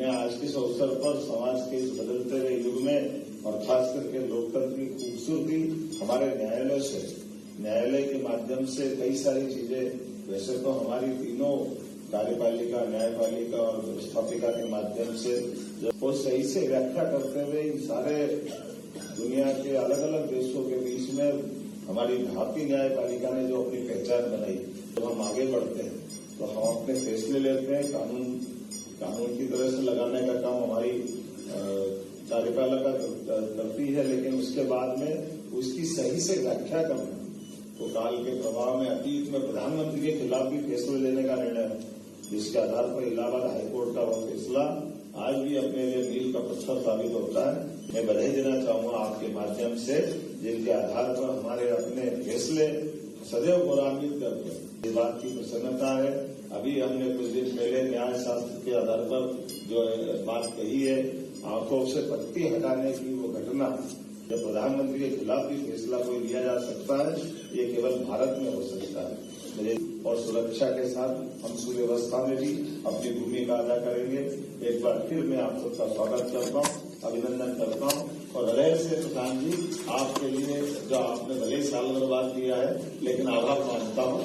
मैं आज के इस अवसर पर समाज के इस बदलते हुए युग में और खास करके लोकतंत्र की खूबसूरती हमारे न्यायालय के माध्यम से कई सारी चीजें वैसे तो हमारी तीनों कार्यपालिका, न्यायपालिका और व्यवस्थापिका के माध्यम से वो सही से व्याख्या करते हुए इन सारे दुनिया के अलग अलग देशों के बीच में हमारी भारतीय न्यायपालिका ने जो अपनी पहचान बनाई, जब हम आगे बढ़ते हैं तो हम अपने फैसले लेते हैं, कानून की तरह से लगाने का काम हमारी कार्यपालिका करती है, लेकिन उसके बाद में उसकी सही से व्याख्या करना तो काल के प्रभाव में अतीत में प्रधानमंत्री के खिलाफ भी फैसले लेने का निर्णय, जिसके आधार पर इलाहाबाद हाईकोर्ट का वो फैसला आज भी अपने लिए मील का पत्थर साबित होता है। मैं बधाई देना चाहूंगा आपके माध्यम से, जिनके आधार पर हमारे अपने फैसले सदैव गौरवान्वित करते हैं। इस बात की प्रसन्नता है। अभी हमने कुछ दिन पहले न्याय शास्त्र के आधार पर जो बात कही है, आंखों से पट्टी हटाने की वो घटना, जब प्रधानमंत्री के खिलाफ भी फैसला कोई लिया जा सकता है, ये केवल भारत में हो सकता है। और सुरक्षा के साथ हम सुव्यवस्था में भी अपनी भूमिका अदा करेंगे। एक बार फिर मैं आप सबका स्वागत करता हूँ, अभिनंदन करता हूँ और हृदय से प्रधान जी आपके लिए जो आपने भले ही साल भर बाद दिया है, लेकिन आभार मानता हूँ।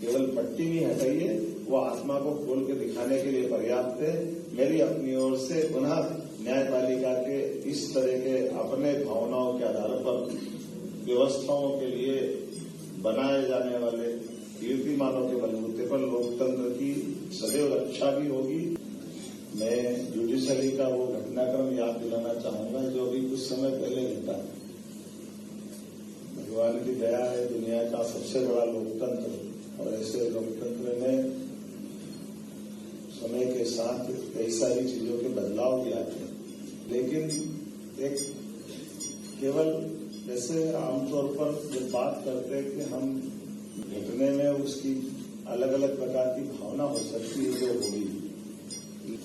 केवल पट्टी नहीं हटाइए, वो आत्मा को खोल के दिखाने के लिए पर्याप्त है। मेरी अपनी ओर से पुनः न्यायपालिका के इस तरह के अपने भावनाओं के आधार पर व्यवस्थाओं के लिए बनाए जाने वाले कीर्तिमानों के बलबूते पर लोकतंत्र की सदैव रक्षा भी होगी। मैं जुडिशरी का वो घटनाक्रम याद दिलाना चाहूंगा जो अभी कुछ समय पहले घटा। भगवान की दया है, दुनिया का सबसे बड़ा लोकतंत्र, और ऐसे लोकतंत्र में समय के साथ कई सारी चीजों के बदलाव भी आते हैं, लेकिन एक केवल जैसे आमतौर पर जब बात करते हैं कि हम घटने में उसकी अलग अलग प्रकार की भावना हो सकती है, जो होगी,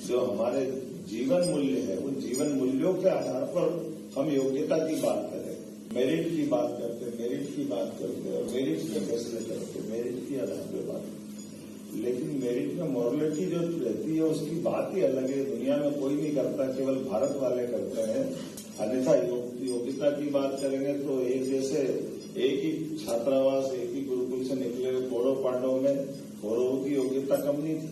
जो हमारे जीवन मूल्य है, उन जीवन मूल्यों के आधार पर हम योग्यता की बात करें, मेरिट की बात करते और मेरिट के फैसले करते, मेरिट के आधार पर बात। लेकिन मेरिट में मॉरलिटी जो रहती है उसकी बात ही अलग है। दुनिया में कोई नहीं करता, केवल भारत वाले करते हैं। अन्यथा योग्यता की बात करेंगे तो एक जैसे एक ही छात्रावास, एक ही गुरुकुल से निकले हुए कौरव पांडवों में कौरवों की योग्यता कम नहीं थी।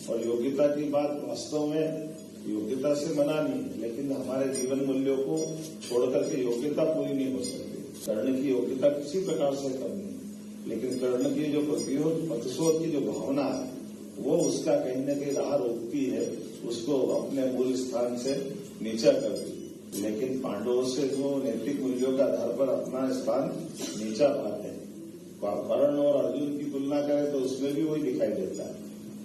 और योग्यता की बात वास्तव में योग्यता से मना नहीं, लेकिन हमारे जीवन मूल्यों को छोड़कर के योग्यता पूरी नहीं हो सकती। कर्ण की योग्यता किसी प्रकार से कम नहीं, लेकिन कर्ण की जो प्रतिशोध की जो भावना है, वो उसका कहीं न कहीं राह रोकती है, उसको अपने मूल स्थान से नीचा करती है। लेकिन पांडवों से जो नैतिक मूल्यों के आधार पर अपना स्थान नीचा पाते हैं, कर्ण और अर्जुन की तुलना करें तो उसमें भी वही दिखाई देता है।